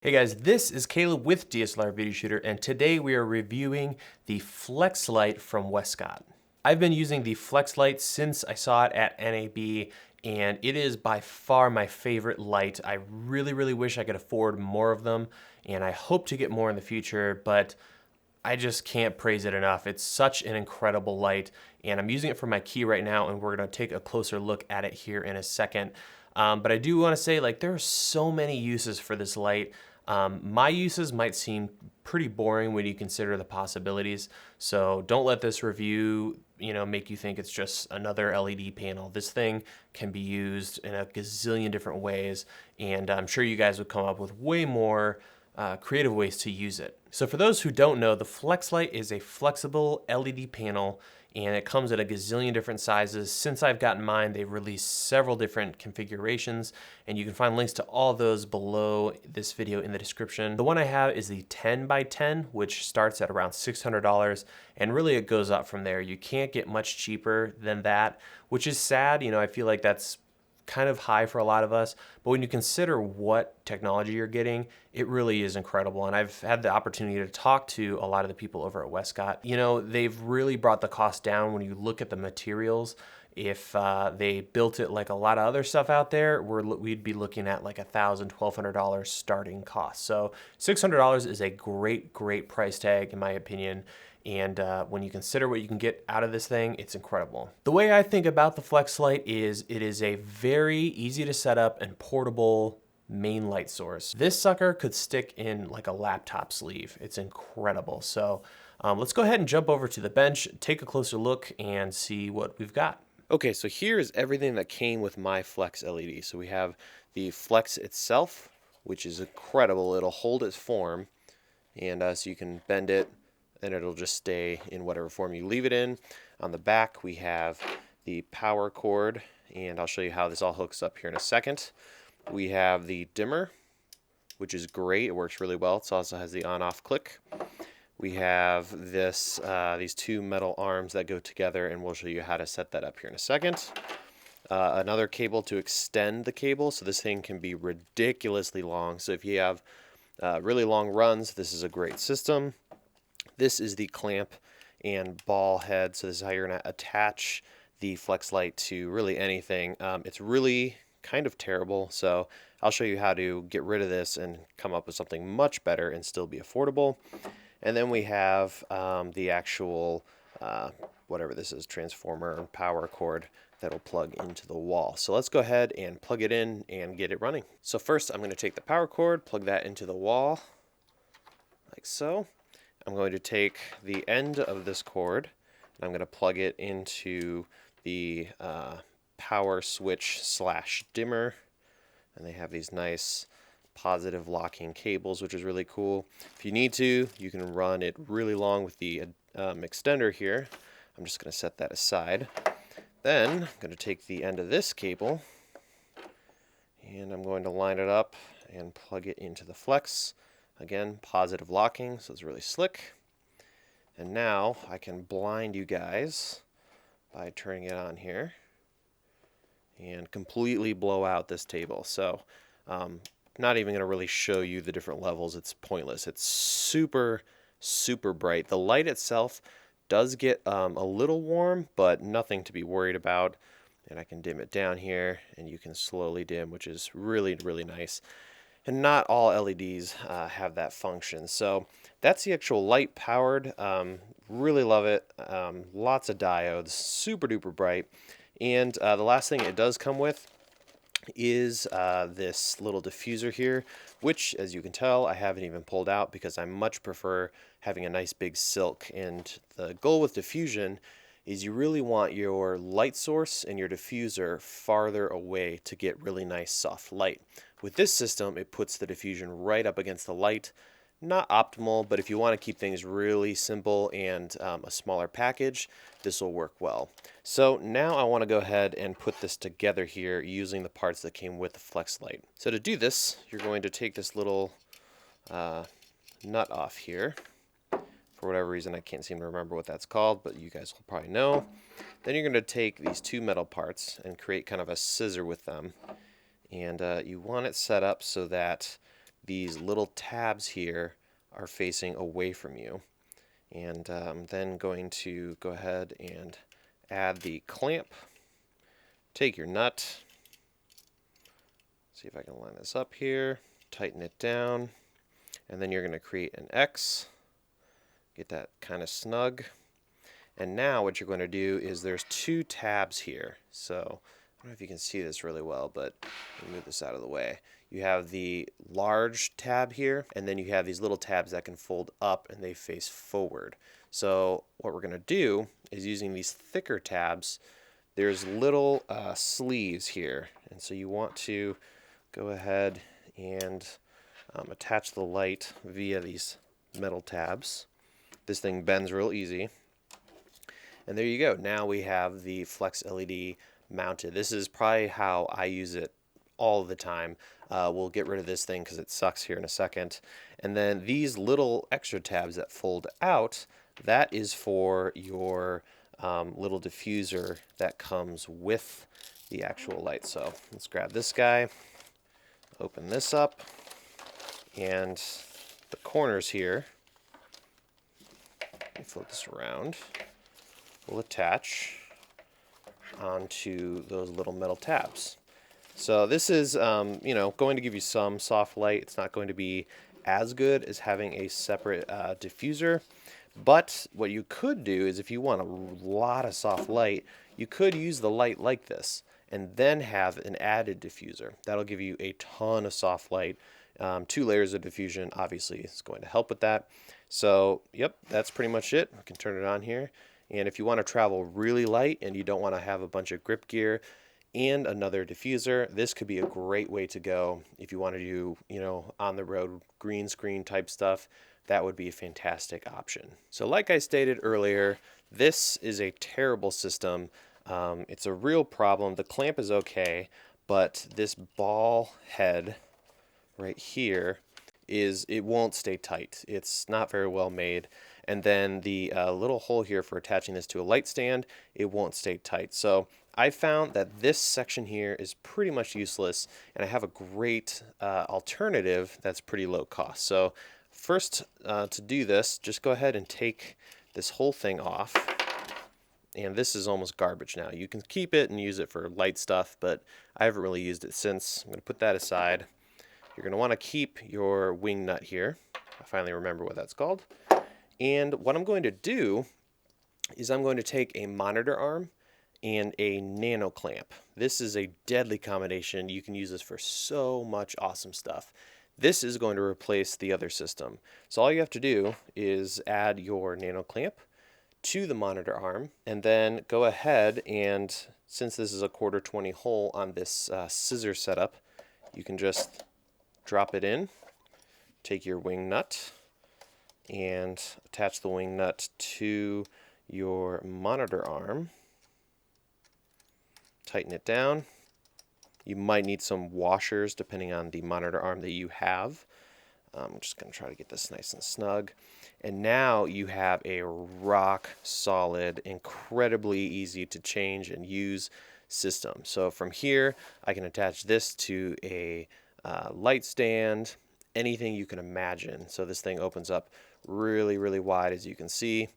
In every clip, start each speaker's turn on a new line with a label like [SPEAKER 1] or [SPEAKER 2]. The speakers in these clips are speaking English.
[SPEAKER 1] Hey guys, this is Caleb with DSLR Video Shooter, and today we are reviewing the Flex Light from Westcott. I've been using the Flex Light since I saw it at NAB, and it is by far my favorite light. I really wish I could afford more of them, and I hope to get more in the future, but I just can't praise it enough. It's such an incredible light, and I'm using it for my key right now, and we're gonna take a closer look at it here in a second. But I do wanna say, like, there are so many uses for this light. My uses might seem pretty boring when you consider the possibilities, so don't let this review, make you think it's just another LED panel. This thing can be used in a gazillion different ways, and I'm sure you guys would come up with way more creative ways to use it. So for those who don't know, the Flex Light is a flexible LED panel, and it comes in a gazillion different sizes. Since I've gotten mine, they've released several different configurations, and you can find links to all those below this video in the description. The one I have is the 10 by 10, which starts at around $600, and really it goes up from there. You can't get much cheaper than that, which is sad. I feel like that's kind of high for a lot of us, but when you consider what technology you're getting, it really is incredible. And I've had the opportunity to talk to a lot of the people over at Westcott. They've really brought the cost down when you look at the materials. If they built it like a lot of other stuff out there, we'd be looking at like $1,000, $1,200 starting cost. So $600 is a great price tag in my opinion. And when you consider what you can get out of this thing, it's incredible. The way I think about the Flex Light is it is a very easy to set up and portable main light source. This sucker could stick in like a laptop sleeve. It's incredible. So let's go ahead and jump over to the bench, take a closer look, and see what we've got. Okay, so here is everything that came with my Flex LED. So we have the Flex itself, which is incredible. It'll hold its form, and so you can bend it, and it'll just stay in whatever form you leave it in. On the back, we have the power cord, and I'll show you how this all hooks up here in a second. We have the dimmer, which is great. It works really well. It also has the on-off click. We have this these two metal arms that go together, and we'll show you how to set that up here in a second. Another cable to extend the cable, so this thing can be ridiculously long. So if you have really long runs, this is a great system. This is the clamp and ball head, so this is how you're going to attach the Flex Light to really anything. It's really kind of terrible, so I'll show you how to get rid of this and come up with something much better and still be affordable. And then we have the actual, whatever this is, transformer power cord that'll plug into the wall. So let's go ahead and plug it in and get it running. So first I'm going to take the power cord, plug that into the wall, like so. I'm going to take the end of this cord, and I'm going to plug it into the power switch / dimmer, and they have these nice positive locking cables, which is really cool. If you need to, you can run it really long with the extender here. I'm just going to set that aside. Then I'm going to take the end of this cable, and I'm going to line it up and plug it into the Flex. Again, positive locking, so it's really slick. And now I can blind you guys by turning it on here and completely blow out this table. So not even going to really show you the different levels. It's pointless. It's super bright. The light itself does get a little warm, but nothing to be worried about. And I can dim it down here, and you can slowly dim, which is really nice. And not all LEDs have that function. So that's the actual light powered. Really love it. Lots of diodes, super duper bright. And the last thing it does come with is this little diffuser here, which, as you can tell, I haven't even pulled out because I much prefer having a nice big silk. And the goal with diffusion is you really want your light source and your diffuser farther away to get really nice soft light. With this system, it puts the diffusion right up against the light. Not optimal, but if you want to keep things really simple and a smaller package, this will work well. So now I want to go ahead and put this together here using the parts that came with the Flex Light. So to do this, you're going to take this little nut off here. For whatever reason, I can't seem to remember what that's called, but you guys will probably know. Then you're going to take these two metal parts and create kind of a scissor with them. And you want it set up so that these little tabs here are facing away from you. And then going to go ahead and add the clamp. Take your nut. See if I can line this up here. Tighten it down. And then you're going to create an X. Get that kind of snug. And now what you're going to do is there's two tabs here. So I don't know if you can see this really well, but let me move this out of the way. You have the large tab here, and then you have these little tabs that can fold up and they face forward. So what we're going to do is using these thicker tabs, there's little sleeves here. And so you want to go ahead and attach the light via these metal tabs. This thing bends real easy. And there you go. Now we have the Flex LED mounted. This is probably how I use it all the time. We'll get rid of this thing because it sucks here in a second. And then these little extra tabs that fold out, that is for your little diffuser that comes with the actual light. So let's grab this guy, open this up, and the corners here, let me flip this around, will attach onto those little metal tabs. So this is, going to give you some soft light. It's not going to be as good as having a separate diffuser. But what you could do is if you want a lot of soft light, you could use the light like this and then have an added diffuser. That'll give you a ton of soft light. 2 layers of diffusion obviously is going to help with that. So, yep, that's pretty much it. I can turn it on here. And if you want to travel really light and you don't want to have a bunch of grip gear and another diffuser, this could be a great way to go. If you want to do, on the road green screen type stuff, that would be a fantastic option. So like I stated earlier, this is a terrible system. It's a real problem. The clamp is okay, but this ball head right here it won't stay tight. It's not very well made. And then the little hole here for attaching this to a light stand, it won't stay tight. So I found that this section here is pretty much useless, and I have a great alternative that's pretty low cost. So first, to do this, just go ahead and take this whole thing off. And this is almost garbage now. You can keep it and use it for light stuff, but I haven't really used it since. I'm going to put that aside. You're going to want to keep your wing nut here. I finally remember what that's called. And what I'm going to do is I'm going to take a monitor arm and a nano clamp. This is a deadly combination. You can use this for so much awesome stuff. This is going to replace the other system. So all you have to do is add your nano clamp to the monitor arm, and then go ahead and, since this is a 1/4-20 hole on this scissor setup, you can just drop it in, take your wing nut, and attach the wing nut to your monitor arm. Tighten it down. You might need some washers depending on the monitor arm that you have. I'm just going to try to get this nice and snug. And now you have a rock solid, incredibly easy to change and use system. So from here, I can attach this to a light stand, anything you can imagine. So this thing opens up really, really wide, as you can see.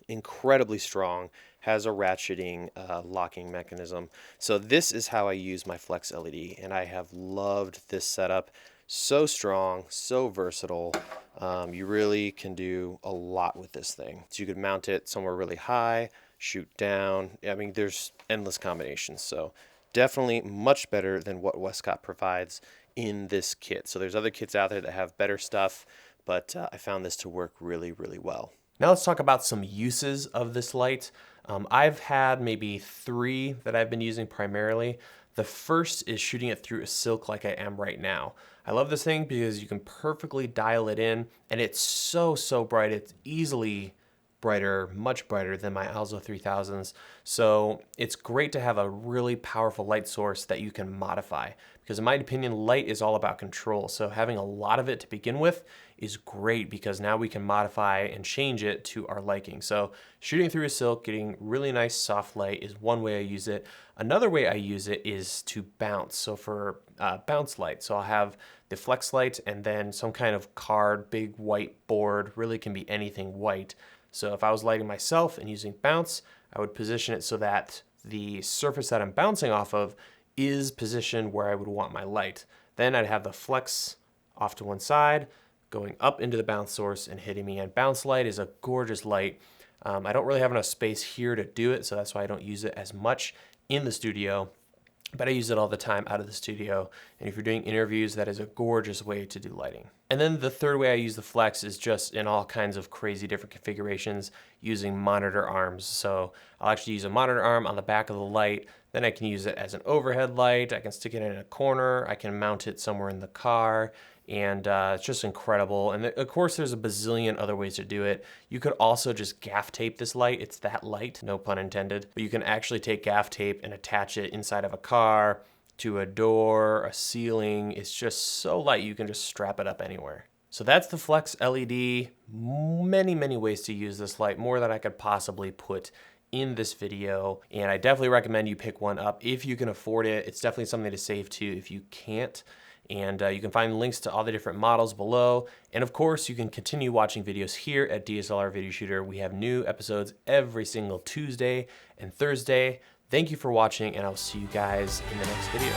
[SPEAKER 1] Incredibly strong, has a ratcheting locking mechanism. So this is how I use my Flex LED, and I have loved this setup. So strong, so versatile. You really can do a lot with this thing. So you could mount it somewhere really high, shoot down. I mean, there's endless combinations. So definitely much better than what Wescott provides in this kit. So there's other kits out there that have better stuff, but I found this to work really, really well. Now let's talk about some uses of this light. I've had maybe 3 that I've been using primarily. The first is shooting it through a silk like I am right now. I love this thing because you can perfectly dial it in, and it's so bright. It's easily brighter, much brighter than my Alzo 3000s. So it's great to have a really powerful light source that you can modify, because in my opinion, light is all about control. So having a lot of it to begin with is great, because now we can modify and change it to our liking. So shooting through a silk, getting really nice soft light is one way I use it. Another way I use it is to bounce. So for bounce light, so I'll have the flex light, and then some kind of card, big white board, really can be anything white. So if I was lighting myself and using bounce, I would position it so that the surface that I'm bouncing off of is positioned where I would want my light. Then I'd have the flex off to one side, going up into the bounce source and hitting me. And bounce light is a gorgeous light. I don't really have enough space here to do it, so that's why I don't use it as much in the studio, but I use it all the time out of the studio. And if you're doing interviews, that is a gorgeous way to do lighting. And then the third way I use the flex is just in all kinds of crazy different configurations using monitor arms. So I'll actually use a monitor arm on the back of the light. Then I can use it as an overhead light. I can stick it in a corner. I can mount it somewhere in the car. And it's just incredible. And of course, there's a bazillion other ways to do it. You could also just gaff tape this light. It's that light, no pun intended. But you can actually take gaff tape and attach it inside of a car, to a door, a ceiling. It's just so light, you can just strap it up anywhere. So that's the Flex LED. Many, many ways to use this light, more than I could possibly put in this video. And I definitely recommend you pick one up if you can afford it. It's definitely something to save too if you can't. And you can find links to all the different models below. And of course, you can continue watching videos here at DSLR Video Shooter. We have new episodes every single Tuesday and Thursday. Thank you for watching, and I'll see you guys in the next video.